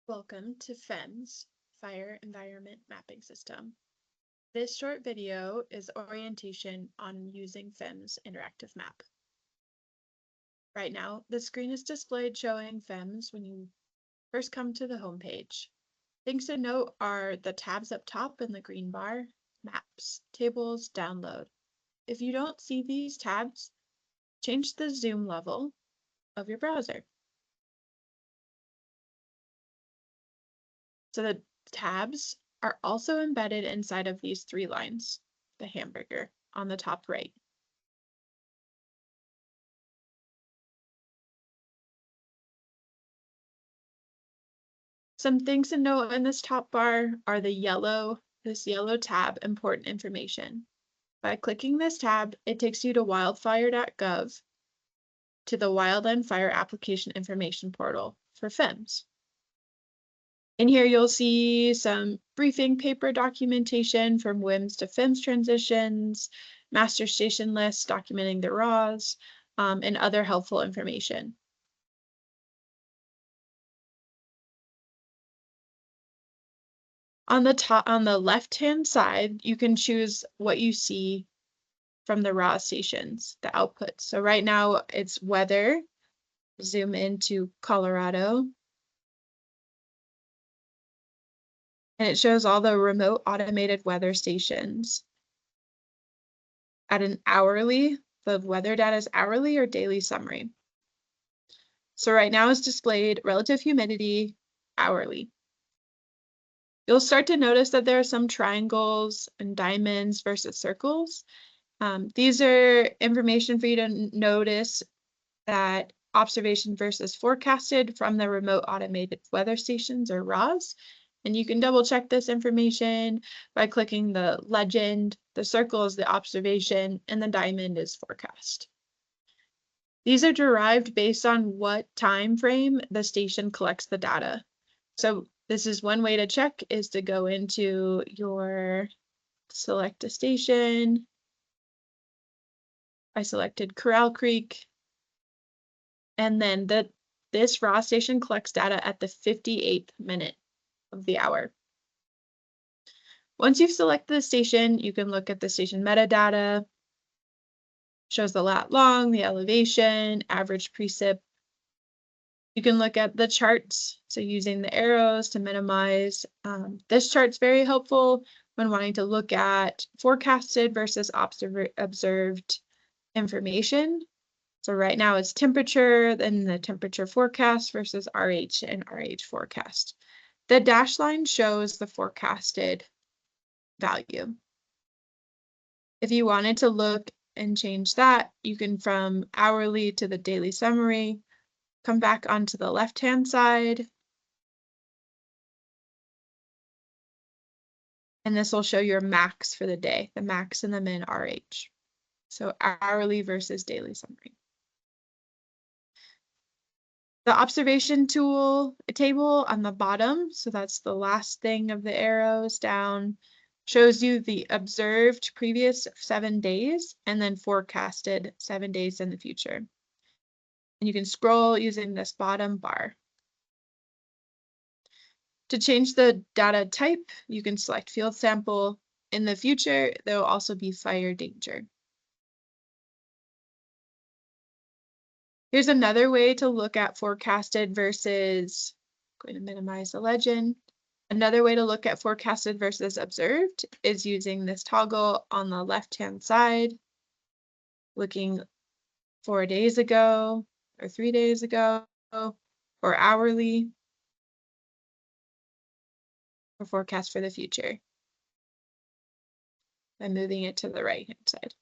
Welcome to FEMS, Fire Environment Mapping System. This short video is orientation on using FEMS Interactive Map. Right now, the screen is displayed showing FEMS when you first come to the home page. Things to note are the tabs up top in the green bar, Maps, Tables, Download. If you don't see these tabs, change the zoom level of your browser. So the tabs are also embedded inside of these three lines, the hamburger on the top right. Some things to note in this top bar are this yellow tab, Important Information. By clicking this tab, it takes you to wildfire.gov to the Wildland Fire Application Information Portal for FEMS. In here, you'll see some briefing paper documentation from WIMS to FEMS transitions, master station lists documenting the RAWs, and other helpful information. On the left-hand side, you can choose what you see from the raw stations, the outputs. So right now it's weather. Zoom into Colorado. And it shows all the remote automated weather stations. At an hourly, the weather data is hourly or daily summary. So right now it's displayed relative humidity hourly. You'll start to notice that there are some triangles and diamonds versus circles. These are information for you to notice that observation versus forecasted from the remote automated weather stations or RAWs. And you can double check this information by clicking the legend. The circle is the observation and the diamond is forecast. These are derived based on what time frame the station collects the data. So this is one way to check is to go into your select a station. I selected Corral Creek. And then this raw station collects data at the 58th minute of the hour. Once you've selected the station, you can look at the station metadata. Shows the lat long, the elevation, average precip. You can look at the charts, so using the arrows to minimize. This chart's very helpful when wanting to look at forecasted versus observed information. So right now it's temperature, then the temperature forecast versus RH and RH forecast. The dashed line shows the forecasted value. If you wanted to look and change that, you can from hourly to the daily summary, come back onto the left-hand side. And this will show your max for the day, the max and the min RH. So hourly versus daily summary. The observation tool table on the bottom, so that's the last thing of the arrows down, shows you the observed previous 7 days and then forecasted 7 days in the future. And you can scroll using this bottom bar. To change the data type, you can select field sample. In the future, there will also be fire danger. Here's another way to look at forecasted versus, I'm going to minimize the legend. Another way to look at forecasted versus observed is using this toggle on the left-hand side, looking 4 days ago or 3 days ago, or hourly, or forecast for the future. I'm moving it to the right-hand side.